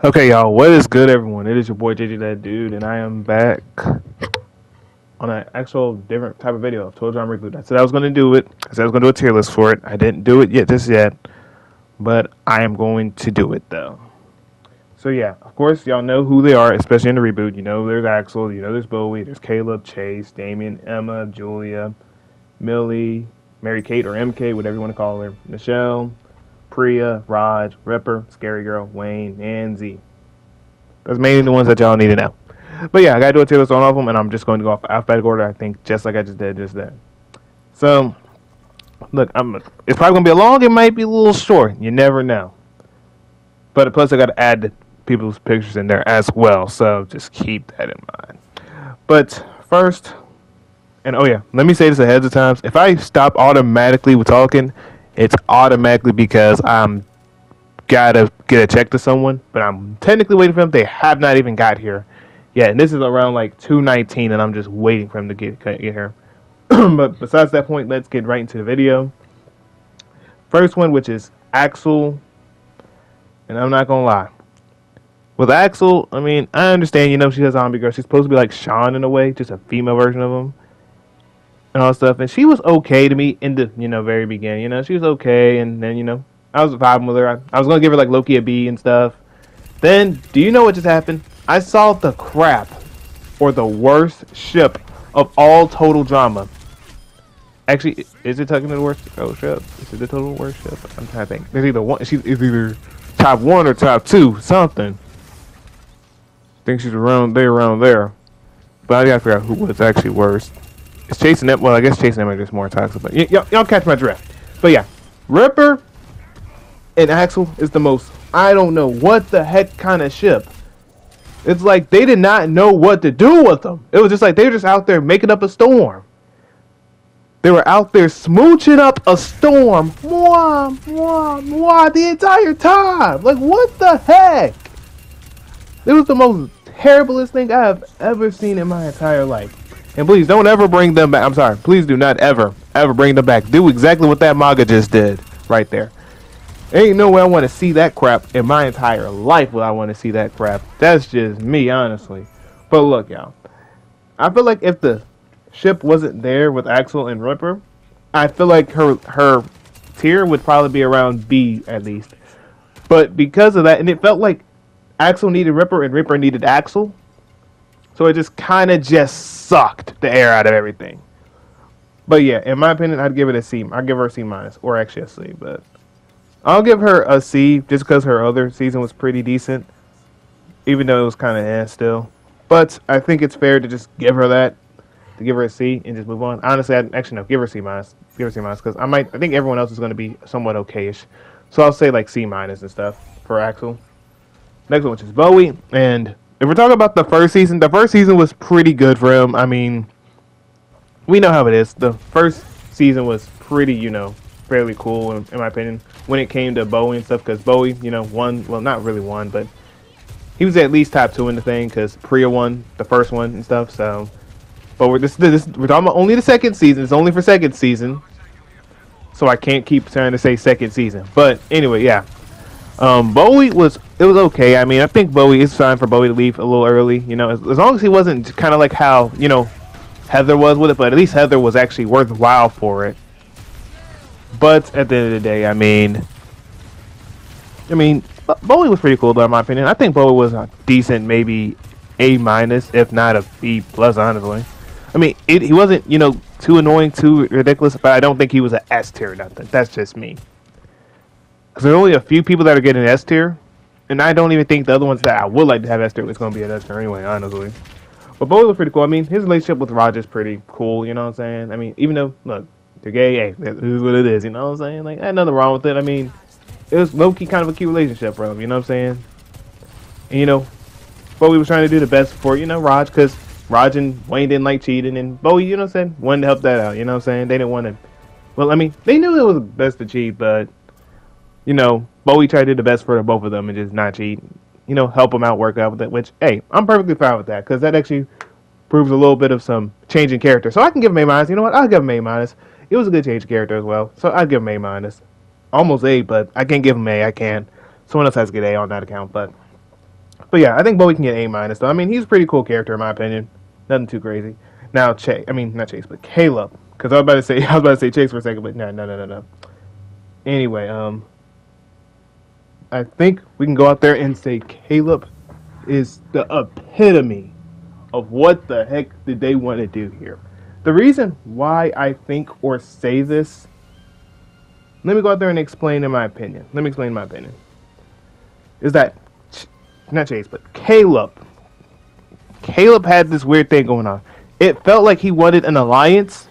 Okay, y'all, what is good, everyone? It is your boy JJ That Dude, and I am back on an actual different type of video of Total Drama Reboot. I said I was going to do it. I said I was going to do a tier list for it. I didn't do it just yet, but I am going to do it, though. So, yeah, of course, y'all know who they are, especially in the reboot. You know there's Axel, you know there's Bowie, there's Caleb, Chase, Damien, Emma, Julia, Millie, Mary Kate, or MK, whatever you want to call her, Michelle, Priya, Raj, Ripper, Scary Girl, Wayne, and Z. That's mainly the ones that y'all need to know. But yeah, I gotta do a tier list on all of them, and I'm just going to go off alphabetical order, I think, just like I just did just then. So, look, it's probably gonna be a long, it might be a little short, you never know. But plus, I gotta add the people's pictures in there as well, so just keep that in mind. But first, and oh yeah, let me say this ahead of time. If I stop automatically with talking, it's automatically because I'm gotta get a check to someone, but I'm technically waiting for them. They have not even got here yet, and this is around like 2:19, and I'm just waiting for them to get here. But besides that point, let's get right into the video. First one, which is Axel, and I'm not gonna lie. With Axel, I mean, I understand, you know, she's a zombie girl. She's supposed to be like Sean in a way, just a female version of him, and all that stuff. And she was okay to me in the, very beginning. You know, she was okay, and then, I was vibing with her. I was gonna give her like Loki a B and stuff. Then, do you know what just happened? I saw the crap, or the worst ship of all Total Drama. Actually, is it technically the worst ship? Is it the total worst ship? I'm trying to think. There's either one. She's either top 1 or top 2, something. I think she's around there. But I gotta figure out who was actually worst. It's chasing them. Well, I guess chasing them is just more toxic. But y'all catch my drift. But yeah, Ripper and Axel is the most, I don't know what the heck kind of ship. It's like they did not know what to do with them. It was just like they were just out there making up a storm. They were out there smooching up a storm. Mwah, mwah, mwah, the entire time. Like, what the heck? It was the most terriblest thing I have ever seen in my entire life. And please don't ever bring them back. I'm sorry. Please do not ever bring them back. Do exactly what that manga just did right there. Ain't no way I want to see that crap in my entire life. Will I want to see that crap? That's just me, honestly. But look, y'all. I feel like if the ship wasn't there with Axel and Ripper, I feel like her tier would probably be around B at least. But because of that, and it felt like Axel needed Ripper and Ripper needed Axel, so it just kind of just sucked the air out of everything. But yeah, in my opinion, I'd give it a C. I'd give her a C minus, or actually a C. But I'll give her a C just because her other season was pretty decent, even though it was kind of still. But I think it's fair to just give her that, to give her a C and just move on. Honestly, no, give her a C minus. Give her a C minus because I think everyone else is going to be somewhat okayish. So I'll say like C minus and stuff for Axel. Next one, which is Bowie, and if we're talking about the first season was pretty good for him. I mean, we know how it is. The first season was pretty, fairly cool in my opinion when it came to Bowie and stuff, because Bowie, won. Well, not really won, but he was at least top 2 in the thing because Priya won the first one and stuff. So, but we're talking about only the second season. It's only for second season, so I can't keep trying to say second season. But anyway, yeah. Bowie was okay. I mean, I think it's time for Bowie to leave a little early. As long as he wasn't kind of like how Heather was with it, but at least Heather was actually worthwhile for it. But at the end of the day, I mean, Bowie was pretty cool though, in my opinion. I think Bowie was a decent, maybe A minus, if not a B plus, honestly. I mean, he wasn't too annoying, too ridiculous, but I don't think he was an S tier or nothing. That's just me. Because there are only a few people that are getting S tier, and I don't even think the other ones that I would like to have S tier is going to be an S tier anyway, honestly. But Bowie was pretty cool. I mean, his relationship with Roger is pretty cool, you know what I'm saying? I mean, even though, look, they're gay, hey, this is what it is, you know what I'm saying? Like, ain't nothing wrong with it. I mean, it was low-key kind of a cute relationship, bro, you know what I'm saying? And, Bowie was trying to do the best for, Raj, because Raj and Wayne didn't like cheating, and Bowie, you know what I'm saying, wanted to help that out, you know what I'm saying? They didn't want to, well, I mean, they knew it was best to cheat, but Bowie tried to do the best for both of them and just not cheat. Help them out, work out with it, which, hey, I'm perfectly fine with that because that actually proves a little bit of some change in character. So I can give him A minus. You know what? I'll give him A minus. It was a good change of character as well. So I'd give him A minus. Almost A, but I can't give him A. I can. Someone else has to get A on that account, but But yeah, I think Bowie can get A minus though. I mean, he's a pretty cool character in my opinion. Nothing too crazy. Now Chase, I mean not Chase, but Caleb. Because I was about to say Chase for a second, but no. Anyway, I think we can go out there and say Caleb is the epitome of what the heck did they want to do here. The reason why I think or say this, let me go out there and explain in my opinion. Let me explain my opinion. Is that not Chase, but Caleb. Caleb had this weird thing going on. It felt like he wanted an alliance,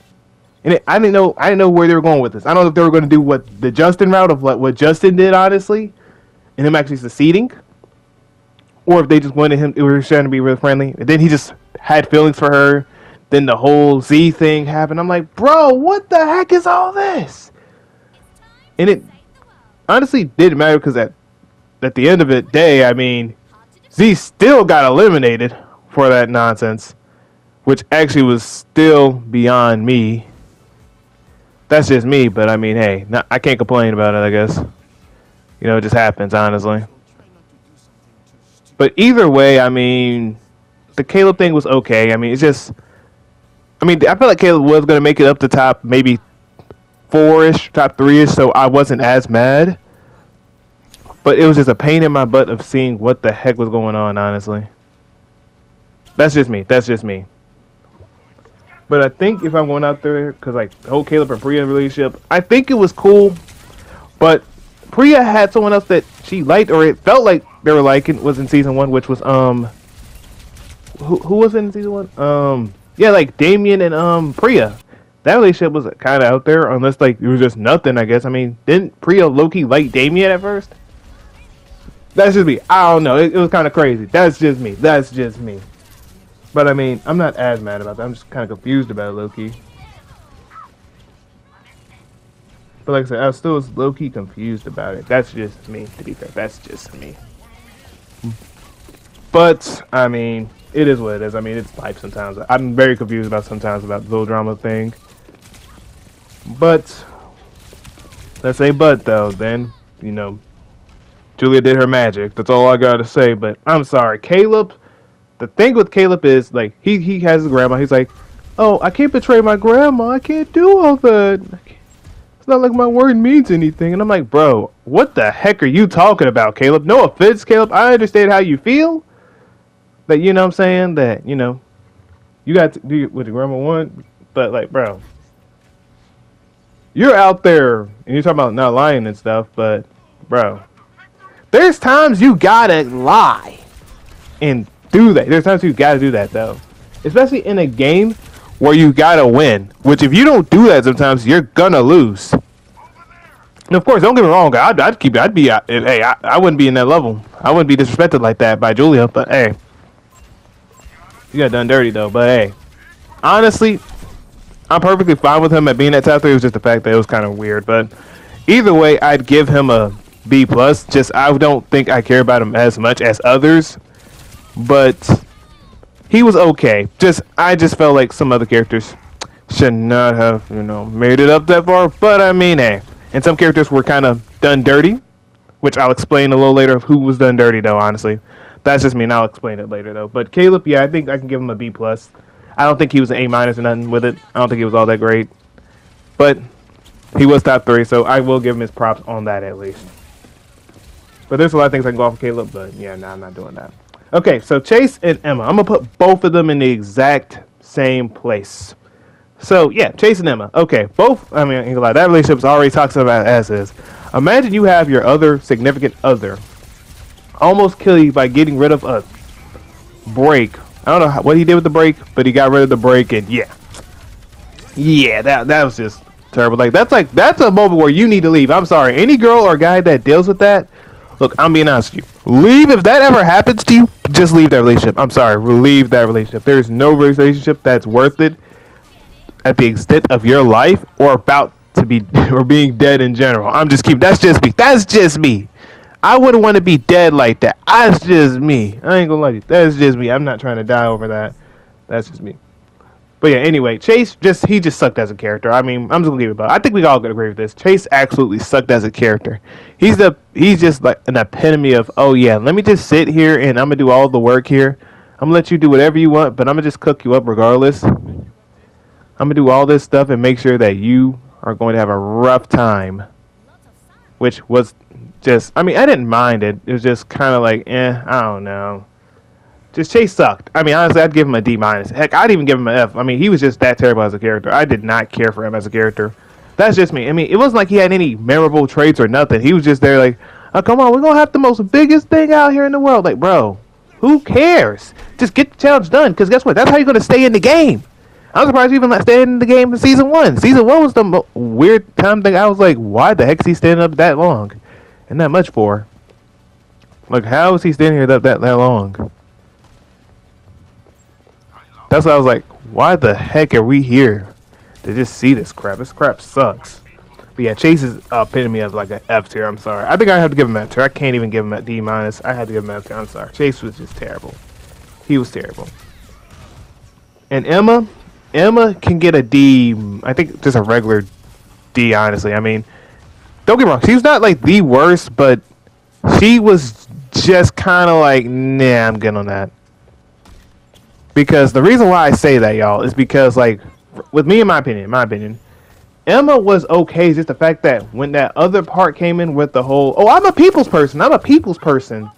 and I didn't know where they were going with this. I don't know if they were going to do what the Justin route of what Justin did, honestly, and him actually succeeding, or if they just wanted him. They were trying to be real friendly, and then he just had feelings for her. Then the whole Z thing happened. I'm like, bro, what the heck is all this? And it honestly didn't matter because at the end of the day, I mean, Z still got eliminated for that nonsense, which actually was still beyond me. That's just me, but I mean, hey, I can't complain about it, I guess. You know, it just happens, honestly. But either way, I mean, the Caleb thing was okay. I mean, it's just, I mean, I feel like Caleb was going to make it up to top maybe 4-ish, top 3-ish, so I wasn't as mad. But it was just a pain in my butt of seeing what the heck was going on, honestly. That's just me. But I think if I'm going out there, because like the whole Caleb and Priya relationship, I think it was cool. But Priya had someone else that she liked, or it felt like they were liking, was in season 1, which was who was in season 1? Yeah, like Damien and Priya. That relationship was kind of out there, unless like it was just nothing, I guess. I mean, didn't Priya low-key like Damien at first? That's just me. I don't know. It was kind of crazy. That's just me. But I mean, I'm not as mad about that. I'm just kind of confused about it, low-key. But like I said, I was still low-key confused about it. That's just me, to be fair. That's just me. But, I mean, it is what it is. I mean, it's life sometimes. I'm very confused about sometimes about the little drama thing. But, let's say but, though. Then, you know, Julia did her magic. That's all I gotta say. But I'm sorry, Caleb. The thing with Caleb is like he has his grandma. He's like, oh, I can't betray my grandma. I can't do all that. It's not like my word means anything. And I'm like, bro, what the heck are you talking about, Caleb? No offense, Caleb. I understand how you feel. That you know what I'm saying, that you know, you got to do what your grandma want. But like, bro, you're out there and you're talking about not lying and stuff. But bro, there's times you gotta lie and do that. There's times you gotta do that though, especially in a game where you gotta win. Which if you don't do that, sometimes you're gonna lose. And of course, don't get me wrong. I wouldn't be in that level. I wouldn't be disrespected like that by Julia. But hey, you got done dirty though. But hey, honestly, I'm perfectly fine with him at being at top 3. It was just the fact that it was kind of weird. But either way, I'd give him a B+. Just I don't think I care about him as much as others. But he was okay. I just felt like some other characters should not have, you know, made it up that far. But I mean, hey, and some characters were kind of done dirty, which I'll explain a little later of who was done dirty though. Honestly, that's just me, and I'll explain it later though. But Caleb, yeah, I think I can give him a B+. I don't think he was an A- or nothing with it. I don't think he was all that great, but he was top 3, so I will give him his props on that at least. But there's a lot of things I can go off of Caleb, but yeah, no, I'm not doing that. Okay, so Chase and Emma. I'm going to put both of them in the exact same place. So, yeah, Chase and Emma. Okay, both, I mean, I ain't gonna lie, that relationship's already talked about as is. Imagine you have your other significant other almost kill you by getting rid of a break. I don't know what he did with the break, but he got rid of the break, and yeah. Yeah, that was just terrible. That's a moment where you need to leave. I'm sorry. Any girl or guy that deals with that, look, I'm being honest with you. Leave. If that ever happens to you, just leave that relationship. I'm sorry. Leave that relationship. There's no relationship that's worth it at the extent of your life or about to be or being dead in general. That's just me. That's just me. I wouldn't want to be dead like that. That's just me. I ain't gonna lie to you. That's just me. I'm not trying to die over that. That's just me. But yeah, anyway, Chase he just sucked as a character. I mean, I'm just gonna leave it about. I think we all could agree with this. Chase absolutely sucked as a character. He's just like an epitome of, oh yeah, let me just sit here and I'm gonna do all the work here. I'm gonna let you do whatever you want, but I'm gonna just cook you up regardless. I'm gonna do all this stuff and make sure that you are going to have a rough time. Which was just, I mean, I didn't mind it. It was just kind of like, I don't know. Just Chase sucked. I mean, honestly, I'd give him a D minus. Heck, I'd even give him an F. I mean, he was just that terrible as a character. I did not care for him as a character. That's just me. I mean, it wasn't like he had any memorable traits or nothing. He was just there like, oh, come on, we're going to have the most biggest thing out here in the world. Like, bro, who cares? Just get the challenge done, because guess what? That's how you're going to stay in the game. I'm surprised you even like staying in the game in Season 1. Season 1 was the weird time thing. I was like, why the heck is he standing up that long? And that much for? Like, how is he standing here that long? That's why I was like, why the heck are we here to just see this crap? This crap sucks. But yeah, Chase is epitome of like an F tier. I'm sorry. I think I have to give him an F tier. I can't even give him a D minus. I had to give him an F tier. I'm sorry. Chase was just terrible. He was terrible. And Emma can get a D. I think just a regular D, honestly. I mean, don't get me wrong. She's not like the worst, but she was just kind of like, nah, I'm good on that. Because the reason why I say that, y'all, is because, like, with me, in my opinion, Emma was okay. It's just the fact that when that other part came in with the whole, oh, I'm a people's person.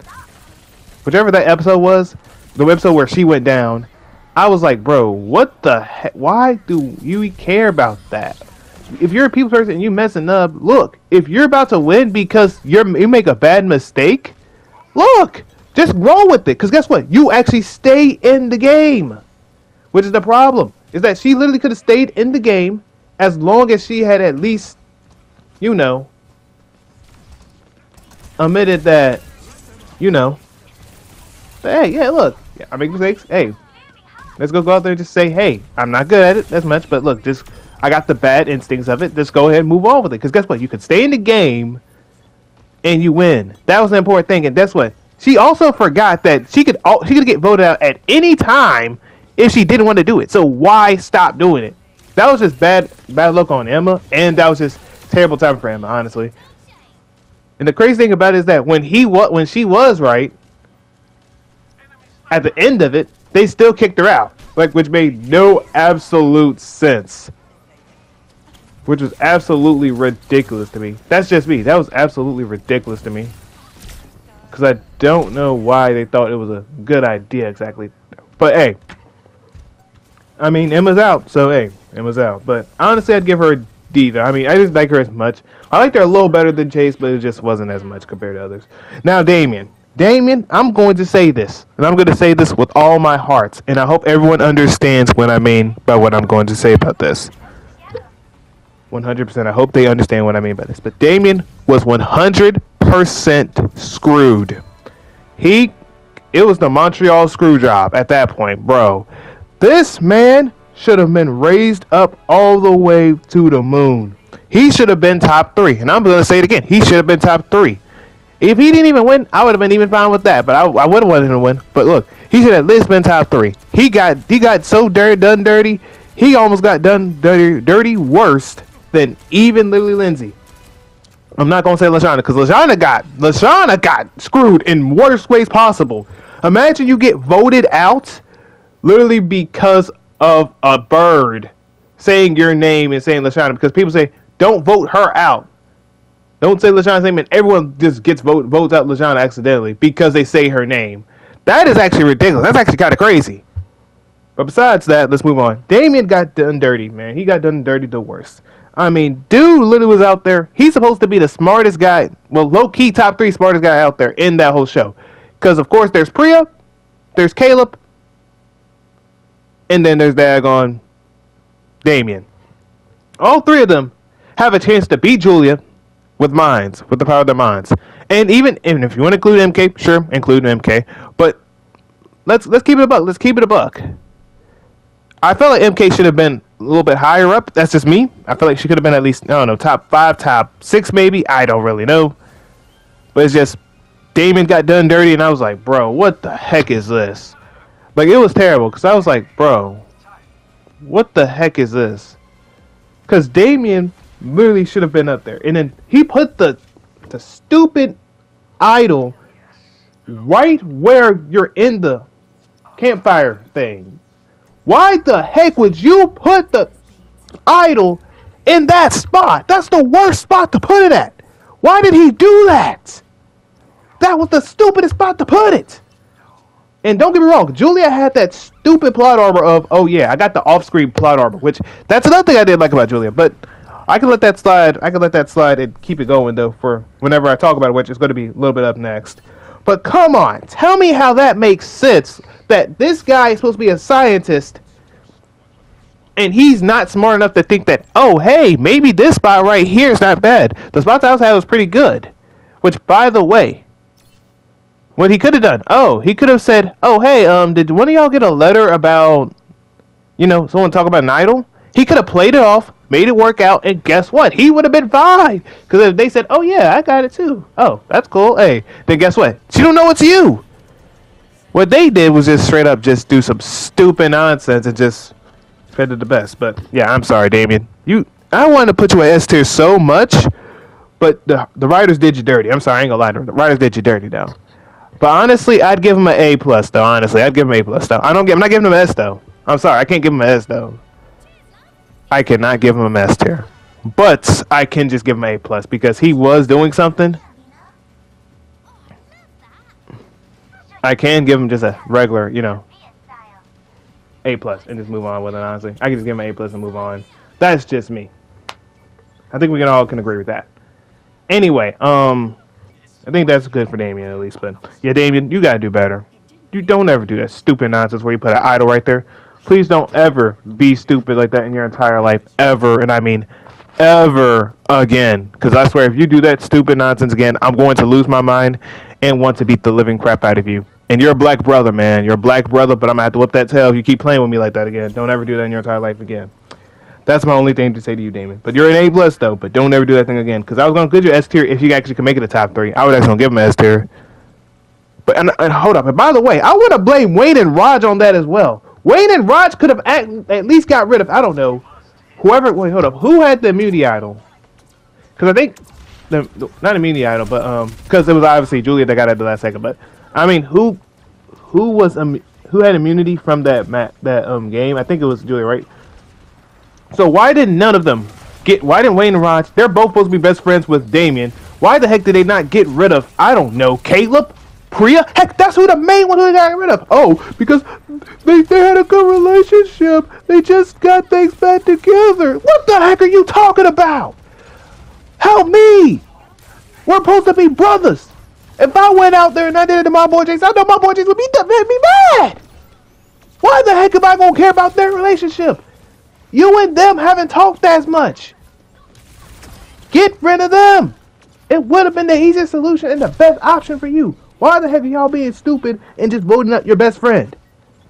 Whichever that episode was, the episode where she went down, I was like, bro, what the heck? Why do you care about that? If you're a people's person and you messing up, look, if you're about to win because you make a bad mistake, look. Just roll with it, because guess what? You actually stay in the game. Which is the problem. Is that she literally could have stayed in the game as long as she had at least, you know, admitted that, you know, hey, yeah, look, I make mistakes. Hey, let's go out there and just say, hey, I'm not good at it as much, but look, just I got the bad instincts of it. Just go ahead and move on with it. Because guess what? You could stay in the game and you win. That was the important thing. And guess what? She also forgot that she could get voted out at any time if she didn't want to do it. So why stop doing it? That was just bad luck on Emma, and that was just terrible time for Emma, honestly. And the crazy thing about it is that when she was right, at the end of it, they still kicked her out, like, which made no absolute sense. Which was absolutely ridiculous to me. That's just me. That was absolutely ridiculous to me. Because I don't know why they thought it was a good idea exactly. But hey, I mean, Emma's out, so hey, Emma's out. But honestly, I'd give her a D though. I mean, I didn't like her as much. I liked her a little better than Chase, but it just wasn't as much compared to others. Now, Damien, I'm going to say this, and I'm going to say this with all my heart, and I hope everyone understands what I mean by what I'm going to say about this. 100%. I hope they understand what I mean by this. But Damien was 100% screwed. It was the Montreal screw job at that point, bro. This man should have been raised up all the way to the moon. He should have been top 3. And I'm going to say it again. He should have been top 3. If he didn't even win, I would have been even fine with that. But I would have wanted him to win. But look, he should have at least been top 3. He got so done dirty. He almost got done dirty worse than even Lily Lindsay. I'm not gonna say Lashana, because Lashana got screwed in worst ways possible. Imagine you get voted out literally because of a bird saying your name and saying Lashana, because people say don't vote her out. Don't say Lashana's name, and everyone just votes out Lashana accidentally because they say her name. That is actually ridiculous. That's actually kind of crazy. But besides that, let's move on. Damien got done dirty, man. He got done dirty the worst. I mean, dude literally was out there. He's supposed to be the smartest guy. Well, low-key top 3 smartest guy out there in that whole show. Because, of course, there's Priya, there's Caleb, and then there's daggone Damien. All 3 of them have a chance to beat Julia with the power of their minds. And even if you want to include MK, sure, include MK. But let's keep it a buck. Let's keep it a buck. I felt like MK should have been a little bit higher up. That's just me. I feel like she could have been at least, I don't know, top 5, top 6 maybe. I don't really know. But it's just, Damien got done dirty, and I was like, bro, what the heck is this? Like, it was terrible, because I was like, bro, what the heck is this? Because Damien literally should have been up there. And then he put the stupid idol right where you're in the campfire thing. Why the heck would you put the idol in that spot? That's the worst spot to put it at. Why did he do that? That was the stupidest spot to put it. And don't get me wrong, Julia had that stupid plot armor of, oh yeah, I got the off-screen plot armor, which that's another thing I didn't like about Julia. But I can let that slide. I can let that slide and keep it going though for whenever I talk about it, which is going to be a little bit up next. But come on, tell me how that makes sense that this guy is supposed to be a scientist and he's not smart enough to think that, oh hey, maybe this spot right here is not bad. The spot that I was had was pretty good. Which, by the way, what he could have done, he could have said, oh hey, did one of y'all get a letter about, someone talk about an idol? He could have played it off, made it work out, and guess what? He would have been fine. Because if they said, oh yeah, I got it too. Oh, that's cool. Hey, then guess what? She don't know it's you. What they did was just straight up just do some stupid nonsense and just expected the best. But yeah, I'm sorry, Damien. I wanted to put you at S tier so much, but the writers did you dirty. I'm sorry, I ain't gonna lie to them. The writers did you dirty though. But honestly, I'd give him an A plus though. Honestly, I'd give him an A plus though. I'm not giving him an S though. I'm sorry, I can't give him an S though. I cannot give him a S tier, but I can just give him an A plus because he was doing something. I can give him just a regular, A plus and just move on with it. Honestly, I can just give him an A plus and move on. That's just me. I think we can agree with that. Anyway, I think that's good for Damien at least. But yeah, Damien, you gotta do better. You don't ever do that stupid nonsense where you put an idol right there. Please don't ever be stupid like that in your entire life, ever. And I mean, ever again. Because I swear, if you do that stupid nonsense again, I'm going to lose my mind and want to beat the living crap out of you. And you're a black brother, man. You're a black brother, but I'm going to have to whip that tail if you keep playing with me like that again. Don't ever do that in your entire life again. That's my only thing to say to you, Damien. But you're an A plus though, but don't ever do that thing again. Because I was going to give you S tier if you actually could make it a top 3. I would actually give him an S tier. But and hold up. And by the way, I want to blame Wayne and Raj on that as well. Wayne and Raj could have at least got rid of, I don't know, whoever. Wait, hold up. Who had the immunity idol? Because I think not immunity idol, but because it was obviously Julia that got it at the last second. But I mean, who had immunity from that game? I think it was Julia, right? So why did none of them why didn't Wayne and Raj, they're both supposed to be best friends with Damien. Why the heck did they not get rid of, I don't know, Caleb? Priya? Heck, that's who the main one who they got rid of. Oh, because they had a good relationship. They just got things back together. What the heck are you talking about? Help me. We're supposed to be brothers. If I went out there and I did it to my boy Jace, I know my boy Jace would be mad. Why the heck am I going to care about their relationship? You and them haven't talked as much. Get rid of them. It would have been the easiest solution and the best option for you. Why the heck are y'all being stupid and just voting up your best friend?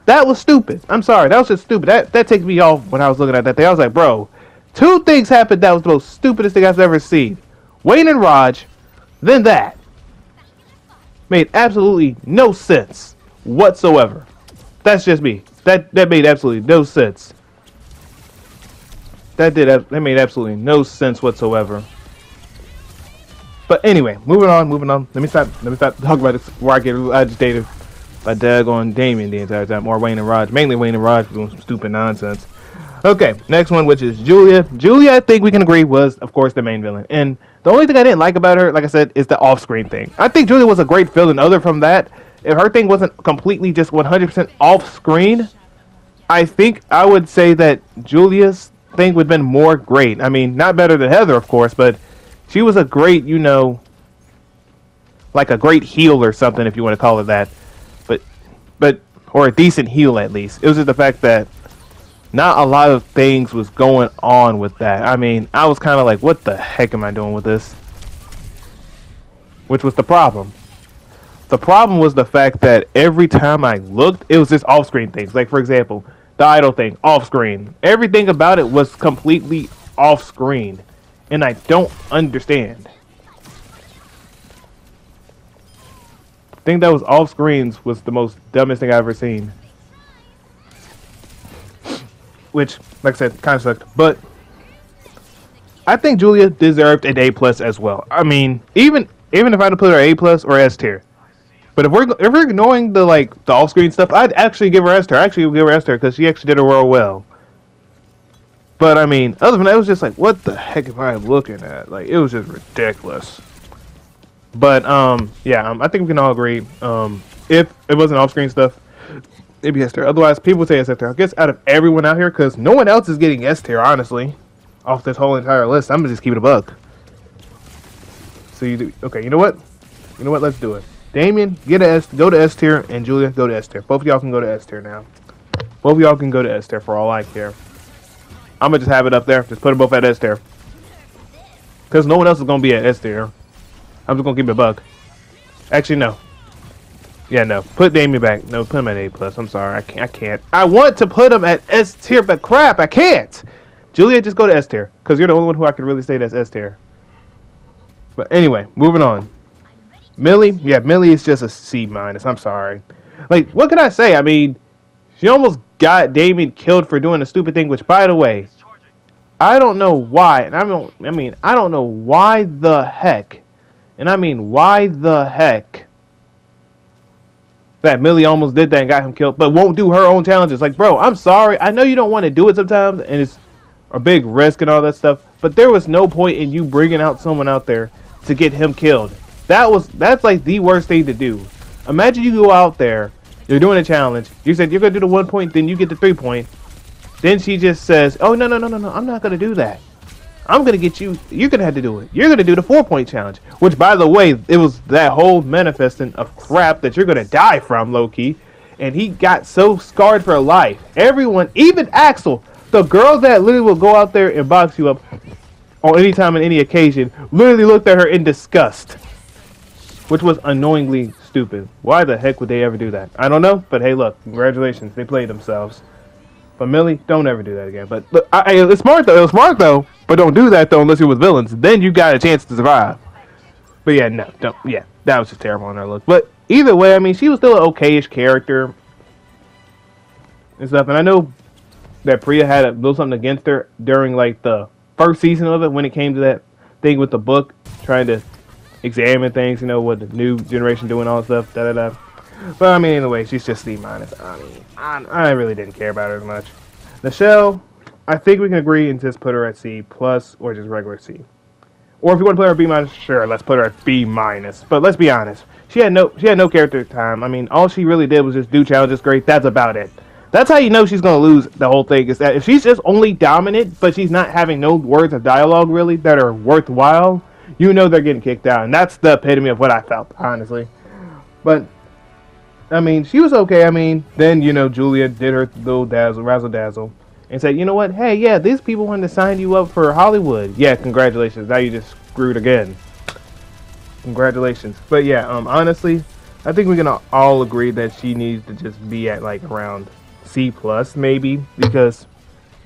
That was stupid. I'm sorry. That was just stupid. That takes me off when I was looking at that thing. I was like, bro, 2 things happened that was the most stupidest thing I've ever seen. Wayne and Raj, then that. Made absolutely no sense whatsoever. That's just me. That made absolutely no sense. That made absolutely no sense whatsoever. But anyway, moving on. Let me stop talking about this before I get agitated by daggone Damien the entire time. Or Wayne and Raj. Mainly Wayne and Raj doing some stupid nonsense. Okay, next one, which is Julia. Julia, I think we can agree, was, of course, the main villain. And the only thing I didn't like about her, like I said, is the off-screen thing. I think Julia was a great villain. Other from that, if her thing wasn't completely just 100% off-screen, I think I would say that Julia's thing would have been more great. I mean, not better than Heather, of course, but she was a great, like a great heel or something, if you want to call it that. But or a decent heel at least. It was just the fact that not a lot of things was going on with that. I mean, I was kind of like, what the heck am I doing with this? Which was the problem. The problem was the fact that every time I looked, it was just off-screen things. Like, for example, the idol thing, off-screen. Everything about it was completely off-screen. And I don't understand. The thing that was off-screens was the most dumbest thing I've ever seen. which, like I said, kind of sucked. But I think Julia deserved an A plus as well. I mean, even if I had to put her A plus or S tier. But if we're ignoring the off screen stuff, I'd actually give her S tier. I actually would give her S tier because she actually did her role well. But I mean, other than that, it was just like, what the heck am I looking at? Like, it was just ridiculous. But yeah, I think we can all agree. If it wasn't off screen stuff, it'd be S tier. Otherwise, people would say S tier. I guess out of everyone out here, because no one else is getting S tier, honestly, off this whole entire list. I'm gonna just keep it a buck. So you do okay. You know what? You know what? Let's do it. Damien, go to S tier, and Julia, go to S tier. Both of y'all can go to S tier now. Both of y'all can go to S tier for all I care. I'm gonna just have it up there. Just put them both at S tier. Because no one else is gonna be at S tier. I'm just gonna keep it a buck. Actually, no. Yeah, no. Put Damien back. No, put him at A plus. I'm sorry. I can't. I want to put him at S tier, but crap, I can't. Julia, just go to S tier. Because you're the only one who I can really say that's S tier. But anyway, moving on. Millie? Yeah, Millie is just a C minus. I'm sorry. Like, what can I say? I mean, she almost got Damien killed for doing a stupid thing, which, by the way, I don't know why. And I don't know why the heck. And I mean, why the heck that Millie almost did that and got him killed, but won't do her own challenges. Like, bro, I'm sorry. I know you don't want to do it sometimes, and it's a big risk and all that stuff, but there was no point in you bringing out someone out there to get him killed. That's like the worst thing to do. Imagine you go out there, you're doing a challenge, you said you're going to do the 1 point, then you get the 3 point. Then she just says, oh, no, I'm not going to do that. I'm going to get you, you're going to have to do it. You're going to do the 4 point challenge, which, by the way, it was that whole manifesting of crap that you're going to die from, low-key. And he got so scarred for life. Everyone, even Axel, the girl that literally will go out there and box you up on any time and any occasion, literally looked at her in disgust. Which was annoyingly stupid. Why the heck would they ever do that? I don't know, but hey, look, congratulations, they played themselves. But Millie, don't ever do that again. But look, it's smart though. It's smart though. But don't do that though unless you're with villains. Then you got a chance to survive. But yeah, no, don't. Yeah, that was just terrible on her look. But either way, I mean, she was still an okayish character and stuff. And I know that Priya had a little something against her during like the first season of it when it came to that thing with the book, trying to examine things, you know, what the new generation doing, all that stuff, da-da-da. But, I mean, anyway, she's just C minus. I mean, I really didn't care about her as much. Michelle, I think we can agree and just put her at C plus or just regular C. Or if you want to put her at B minus, sure, let's put her at B minus. But let's be honest, she had no character time. I mean, all she really did was just do challenges great. That's about it. That's how you know she's going to lose the whole thing, is that if she's just only dominant, but she's not having no words of dialogue, really, that are worthwhile, you know they're getting kicked out. And that's the epitome of what I felt, honestly. But, I mean, she was okay. I mean, then, you know, Julia did her little razzle dazzle and said, you know what? Hey, yeah, these people wanted to sign you up for Hollywood. Yeah, congratulations. Now you just screwed again. Congratulations. But, yeah, honestly, I think we can all agree that she needs to just be at, like, around C plus, maybe, because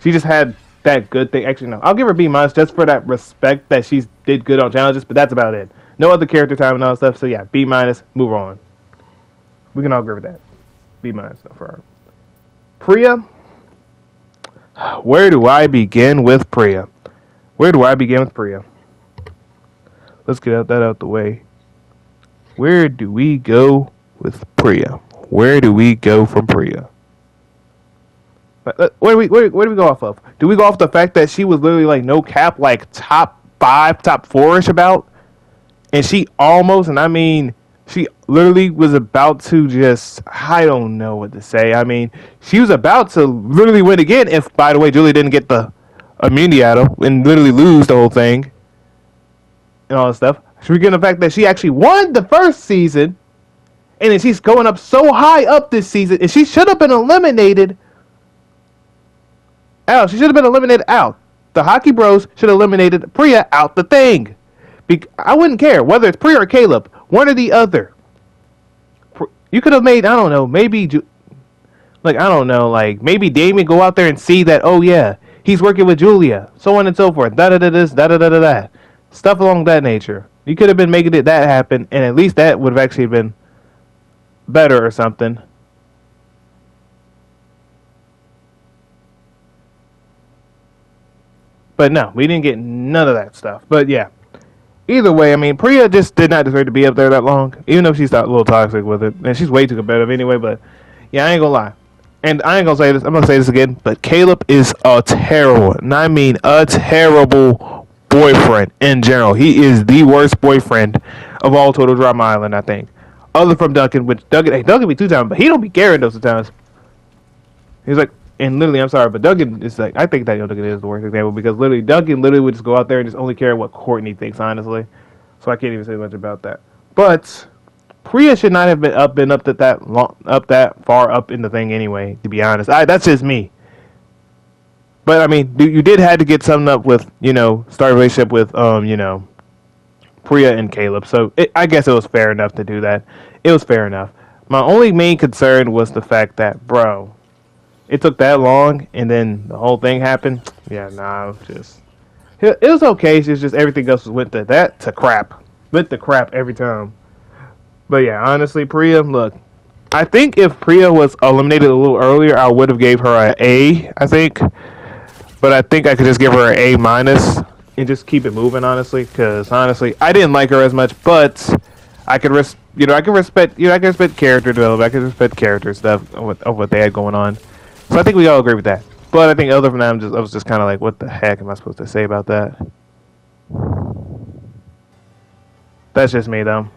she just had that good thing. Actually, no, I'll give her B minus just for that respect that she's did good on challenges, but that's about it. No other character time and all that stuff. So yeah, B minus, move on. We can all agree with that. B minus for her. Priya, where do I begin with Priya? Where do I begin with Priya? Let's get that out the way. Where do we go with Priya? Where do we go from Priya? Where do we go off of? Do we go off the fact that she was literally like no cap, like top 5, top 4-ish about? And she almost, and I mean, she literally was about to just, I don't know what to say. I mean, she was about to literally win again if, by the way, Julie didn't get the immunity out of and literally lose the whole thing and all that stuff. Should we get the fact that she actually won the first season and then she's going up so high up this season and she should have been eliminated out. She should have been eliminated out. The Hockey Bros should have eliminated Priya out the thing. I wouldn't care whether it's Priya or Caleb, one or the other. You could have made, I don't know, maybe, like, I don't know, like, maybe Damien go out there and see that, oh yeah, he's working with Julia, so on and so forth, da-da-da-this, da-da-da-da-da. Stuff along that nature. You could have been making it that happen, and at least that would have actually been better or something. But no, we didn't get none of that stuff. But yeah, either way, I mean, Priya just did not deserve to be up there that long, even though she's a little toxic with it, and she's way too competitive anyway. But yeah, I ain't gonna lie, and I ain't gonna say this. I'm gonna say this again. But Caleb is a terrible, and I mean a terrible boyfriend in general. He is the worst boyfriend of all Total Drama Island, I think. Other from Duncan, which Duncan be 2 times, but he don't be caring those times. He's like, and literally, I'm sorry, but Duncan is like, I think that Duncan is the worst example because literally, Duncan literally would just go out there and just only care what Courtney thinks, honestly. So I can't even say much about that. But Priya should not have been up that far up in the thing anyway. To be honest, that's just me. But I mean, you did have to get something up with start a relationship with Priya and Caleb. So I guess it was fair enough to do that. It was fair enough. My only main concern was the fact that, bro, it took that long, and then the whole thing happened. Yeah, nah, it was okay. It's just everything else went to crap. Went to crap every time. But yeah, honestly, Priya, look, I think if Priya was eliminated a little earlier, I would have gave her an A, I think. But I think I could just give her an A minus and just keep it moving, honestly. Because honestly, I didn't like her as much, but I could I can respect character development. I can respect character stuff of what they had going on. So I think we all agree with that. But I think other than that, I was just kind of like, what the heck am I supposed to say about that? That's just me, though.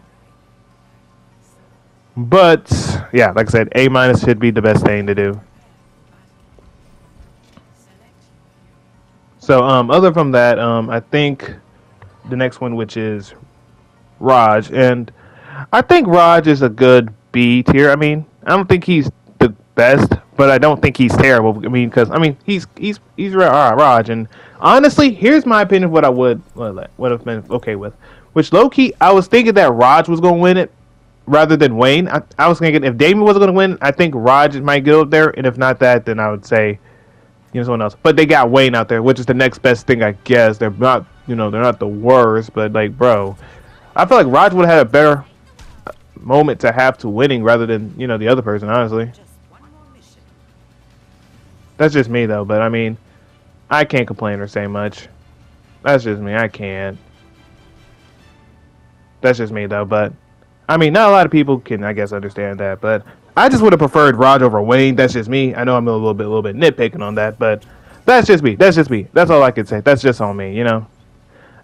But yeah, like I said, A minus should be the best thing to do. So other from that, I think the next one, which is Raj, and I think Raj is a good B tier. I mean, I don't think he's the best, but I don't think he's terrible. I mean, because he's Raj, and honestly, here's my opinion of what I would have been okay with. Which low key, I was thinking that Raj was going to win it rather than Wayne. I was thinking if Damien wasn't going to win, I think Raj might go up there, and if not that, then I would say someone else. But they got Wayne out there, which is the next best thing, I guess. They're not they're not the worst, but like, bro, I feel like Raj would have had a better moment to have to winning rather than the other person, honestly. That's just me though, but I mean, I can't complain or say much. That's just me. I can't. That's just me though, but I mean, not a lot of people can, I guess, understand that, but I just would have preferred Raj over Wayne. That's just me. I know I'm a little bit nitpicking on that, but that's just me. That's just me. That's all I can say. That's just on me,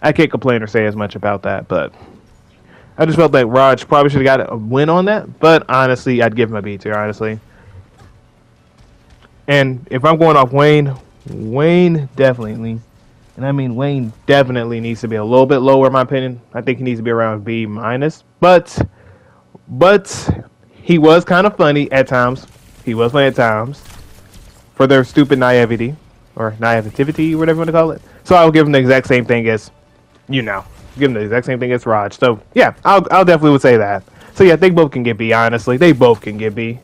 I can't complain or say as much about that, but I just felt like Raj probably should have got a win on that, but honestly, I'd give him a B tier, honestly. And if I'm going off Wayne definitely, and I mean Wayne definitely needs to be a little bit lower in my opinion. I think he needs to be around B minus, but he was kind of funny at times. He was funny at times for their stupid naivety or naivety, whatever you want to call it. So I'll give him the exact same thing as, give him the exact same thing as Raj. So yeah, I'll definitely would say that. So yeah, they both can get B. Honestly, they both can get B.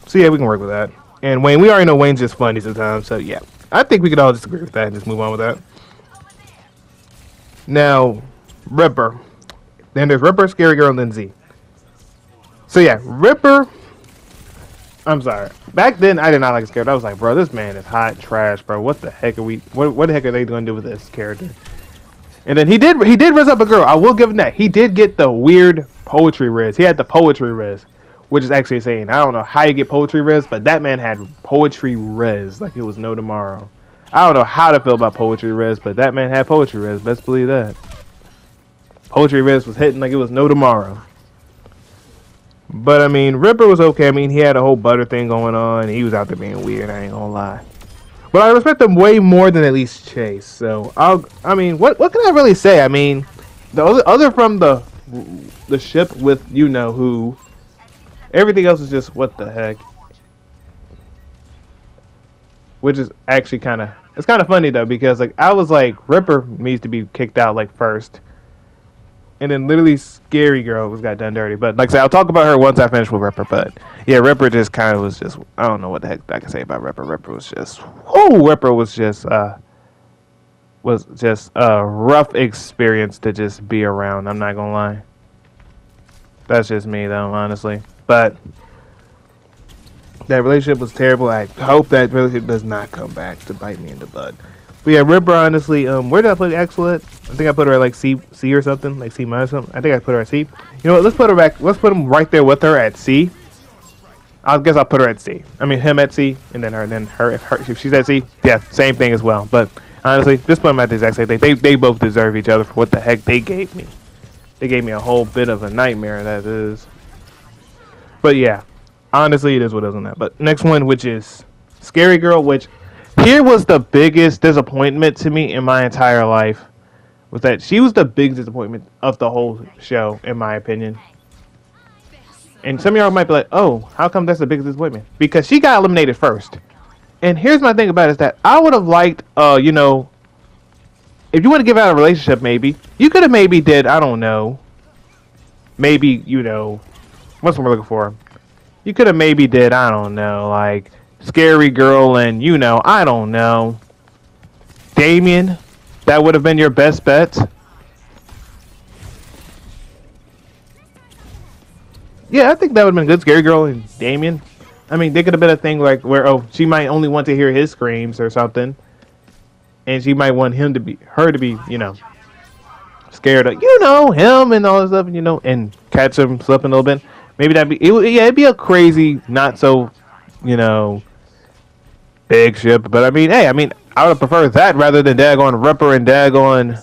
So yeah, we can work with that. And Wayne, we already know Wayne's just funny sometimes. So yeah, I think we could all just agree with that and just move on with that. Now, Ripper. Then there's Ripper, Scary Girl, and then Z. So yeah, Ripper. I'm sorry. Back then, I did not like this character. I was like, bro, this man is hot trash, bro. What the heck are we? What the heck are they going to do with this character? And then he did rizz up a girl. I will give him that. He did get the weird poetry rizz. He had the poetry rizz, which is actually saying, I don't know how you get poetry rizz, but that man had poetry rizz like it was no tomorrow. I don't know how to feel about poetry rizz, but that man had poetry rizz. Best believe that. Poetry rizz was hitting like it was no tomorrow. But I mean, Ripper was okay. I mean, he had a whole butter thing going on. He was out there being weird. I ain't gonna lie. But I respect him way more than at least Chase. So I mean, what can I really say? I mean, the other from the ship with who. Everything else is just what the heck. Which is actually it's kind of funny though, because like I was like, Ripper needs to be kicked out like first. And then literally Scary Girl got done dirty. But like I said, I'll talk about her once I finish with Ripper. But yeah, Ripper just kind of was just, I don't know what the heck I can say about Ripper. Ripper was just a rough experience to just be around. I'm not gonna lie. That's just me though, honestly. But That relationship was terrible. I hope that relationship does not come back to bite me in the butt. But yeah, Ripper, honestly, where did I put Axel at? I think I put her at like C or something, like C minus something. I think I put her at C. You know what? Let's put her back. Let's put him right there with her at C. I guess I'll put her at C. I mean, him at C, and then her. If she's at C, yeah, same thing as well. But honestly, just put them at the exact same thing. They both deserve each other for what the heck they gave me. They gave me a whole bit of a nightmare, that is. But yeah, honestly, it is what it is on that. But next one, which is Scary Girl, which here was the biggest disappointment to me in my entire life. Was that she was the biggest disappointment of the whole show, in my opinion. And some of y'all might be like, oh, how come that's the biggest disappointment? Because she got eliminated first. And here's my thing about it is that I would have liked, you know, if you want to give out a relationship, maybe, you could have maybe did, I don't know, maybe, you know, what's what we're looking for? You could have maybe did, I don't know, like, Scary Girl and, you know, I don't know, Damien. That would have been your best bet. Yeah, I think that would have been good. Scary Girl and Damien. I mean, there could have been a thing like where, oh, she might only want to hear his screams or something. And she might want her to be, you know, scared of, you know, him and all this stuff, you know, and catch him slipping a little bit. Maybe it'd be a crazy, not so, you know, big ship. But I mean, hey, I would have preferred that rather than daggone Ripper and daggone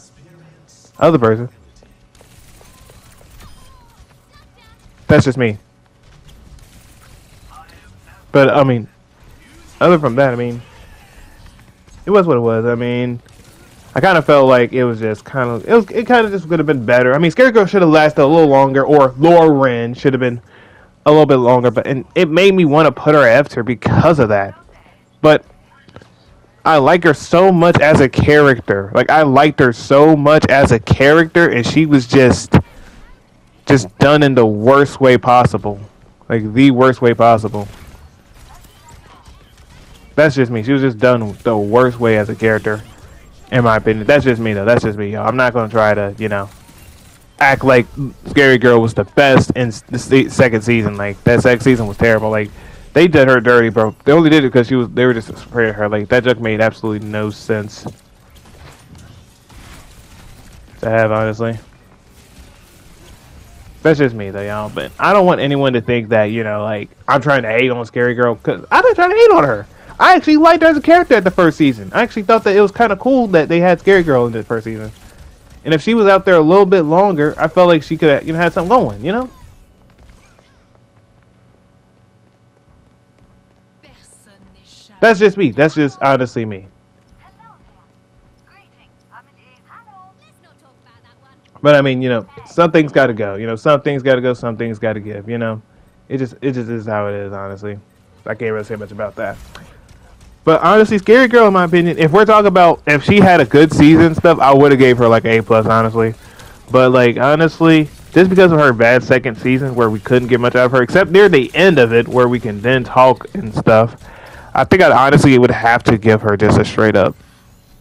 other person. That's just me. But I mean, other from that, I mean, it was what it was. I mean, I kind of felt like it was just kind of, it kind of just could have been better. I mean, Scary Girl should have lasted a little longer, or Lauren should have been a little bit longer, but and it made me want to put her after because of that. But I like her so much as a character. Like, I liked her so much as a character, and she was just done in the worst way possible. Like, the worst way possible. That's just me. She was just done the worst way as a character, in my opinion. That's just me, though. That's just me, y'all. I'm not going to try to, you know, act like Scary Girl was the best in the second season. Like, that second season was terrible. Like, they did her dirty, bro. They only did it because they were just afraid of her. Like, that joke made absolutely no sense to have, honestly. That's just me, though, y'all. But I don't want anyone to think that, you know, like, I'm trying to hate on Scary Girl, because I'm not trying to hate on her. I actually liked her as a character at the first season. I actually thought that it was kind of cool that they had Scary Girl in the first season. And if she was out there a little bit longer, I felt like she could have, you know, had something going, you know? That's just me. That's just honestly me. But I mean, you know, some things got to go. You know, some things got to go. Some things got to give. You know, it just is how it is. Honestly, I can't really say much about that. But honestly, Scary Girl, in my opinion, if we're talking about if she had a good season stuff, I would have gave her like A+, honestly. But like honestly, just because of her bad second season where we couldn't get much out of her, except near the end of it where we can then talk and stuff, I think I honestly would have to give her just a straight up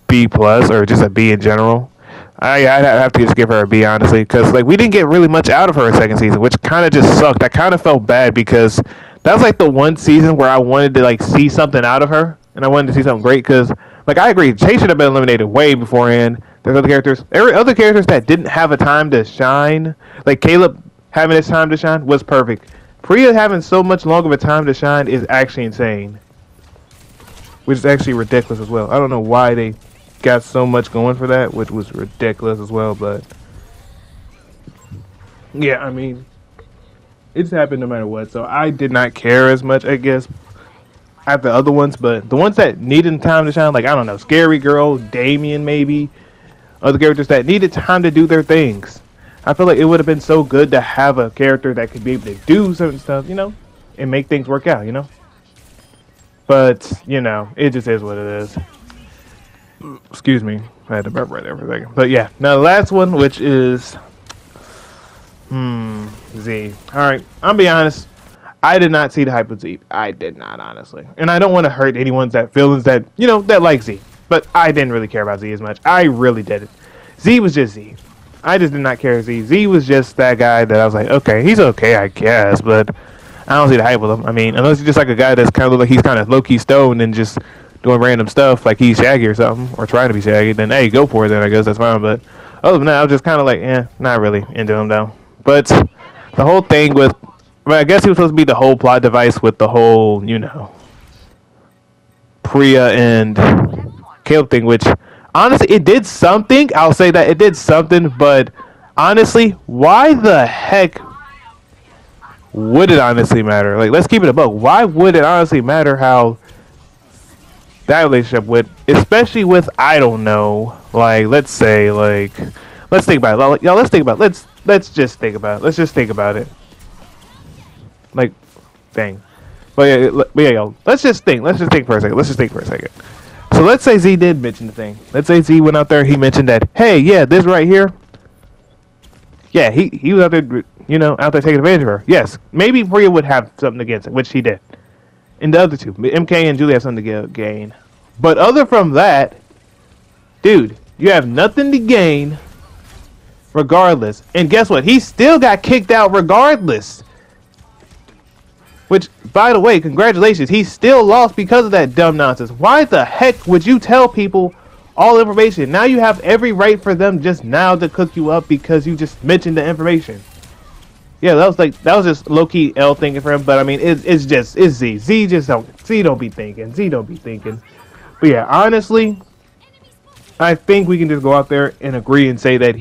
B+ or just a B in general. I'd have to just give her a B, honestly, because like we didn't get really much out of her in second season, which kind of just sucked. I kind of felt bad because that was like the one season where I wanted to like see something out of her, and I wanted to see something great. Because like I agree, Chase should have been eliminated way beforehand. There's other characters, other characters that didn't have a time to shine. Like Caleb having his time to shine was perfect. Priya having so much longer of a time to shine is actually insane, which is actually ridiculous as well. I don't know why they got so much going for that, which was ridiculous as well. But yeah, I mean, it's happened no matter what. So I did not care as much, I guess, at the other ones. But the ones that needed time to shine, like I don't know, Scary Girl, Damien, maybe other characters that needed time to do their things. I feel like it would have been so good to have a character that could be able to do certain stuff, you know, and make things work out, you know. But you know, it just is what it is. Excuse me, I had to burp right there for a second. But yeah, now the last one, which is Z. Alright, I'll be honest, I did not see the hype with Z. I did not, honestly. And I don't want to hurt anyone's feelings that, you know, that like Z. But I didn't really care about Z as much. I really didn't. Z was just Z. I just did not care Z. Z was just that guy that I was like, okay, he's okay, I guess. But I don't see the hype with him. I mean, unless he's just like a guy that's kind of like he's kind of low key stoned and just doing random stuff like he's Shaggy or something, or trying to be Shaggy, then hey, go for it. Then I guess that's fine. But other than that, I was just kind of like, not really into him though. But the whole thing with, I guess he was supposed to be the whole plot device with the whole, Priya and Caleb thing, which honestly, it did something. I'll say that it did something, but honestly, why the heck would it honestly matter? Like, let's keep it a buck. Why would it honestly matter how that relationship would, especially with, I don't know, like, let's say, like, let's think about it. Like, y'all, let's think about it. Let's just think about it. Let's just think about it. Like, dang. But yeah, y'all, let's just think. Let's just think for a second. So let's say Z did mention the thing. Let's say Z went out there, he mentioned that, hey, yeah, this right here, yeah, he was out there, out there taking advantage of her. Yes, maybe Priya would have something against it, which he did. And the other two, MK and Julie have something to gain. But other from that, dude, you have nothing to gain regardless. And guess what? He still got kicked out regardless. Which, by the way, congratulations. He still lost because of that dumb nonsense. Why the heck would you tell people all information? Now you have every right for them just now to cook you up because you just mentioned the information. Yeah, that was just low key L thinking for him. But I mean, it's Z. Z don't be thinking. But yeah, honestly, I think we can just go out there and agree and say that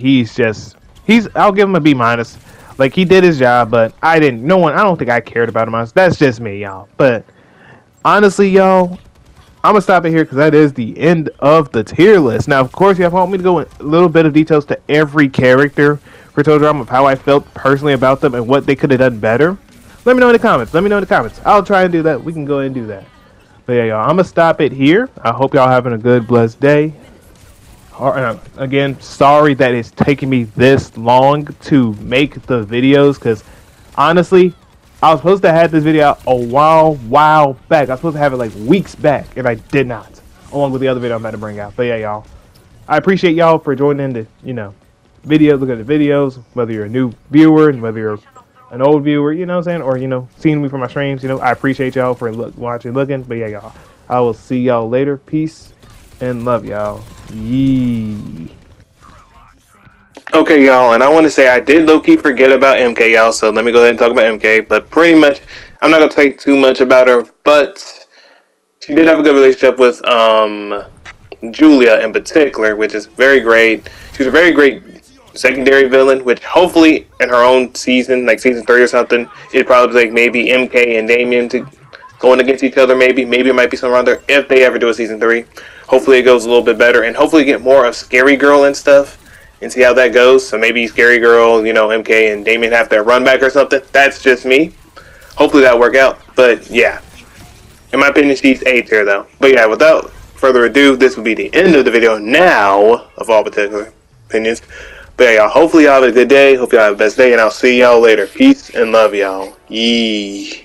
I'll give him a B minus. Like, he did his job, but I don't think I cared about him. That's just me, y'all. But honestly, y'all, I'm gonna stop it here because that is the end of the tier list. Now, of course, you want me to go in a little bit of details to every character for Total Drama of how I felt personally about them and what they could have done better. Let me know in the comments. I'll try and do that. We can go ahead and do that. But yeah, y'all, I'm gonna stop it here. I hope y'all having a good, blessed day. Again, sorry that it's taking me this long to make the videos, because honestly, I was supposed to have this video out a while back. I was supposed to have it like weeks back, and I did not, along with the other video I'm about to bring out. But yeah, y'all, I appreciate y'all for joining the video, look at the videos, whether you're a new viewer and whether you're an old viewer, you know what I'm saying, or seeing me for my streams. I appreciate y'all for looking. But yeah, y'all, I will see y'all later. Peace and love, y'all. Yee. Okay, y'all, and I want to say I did low-key forget about MK, y'all, so let me go ahead and talk about MK. But pretty much, I'm not going to talk too much about her, but she did have a good relationship with Julia in particular, which is very great. She was a very great secondary villain, which hopefully in her own season, like season 3 or something, it'd probably like maybe MK and Damien to going against each other. Maybe it might be somewhere around there if they ever do a season 3. Hopefully it goes a little bit better, and hopefully get more of Scary Girl and stuff, and see how that goes. So maybe Scary Girl, MK and Damien have their run back or something. That's just me. Hopefully that'll work out. But yeah, in my opinion, she's A tier though. But yeah, without further ado, this will be the end of the video now, of all particular opinions. But yeah, y'all, hopefully y'all have a good day. Hope y'all have the best day, and I'll see y'all later. Peace and love, y'all. Yee.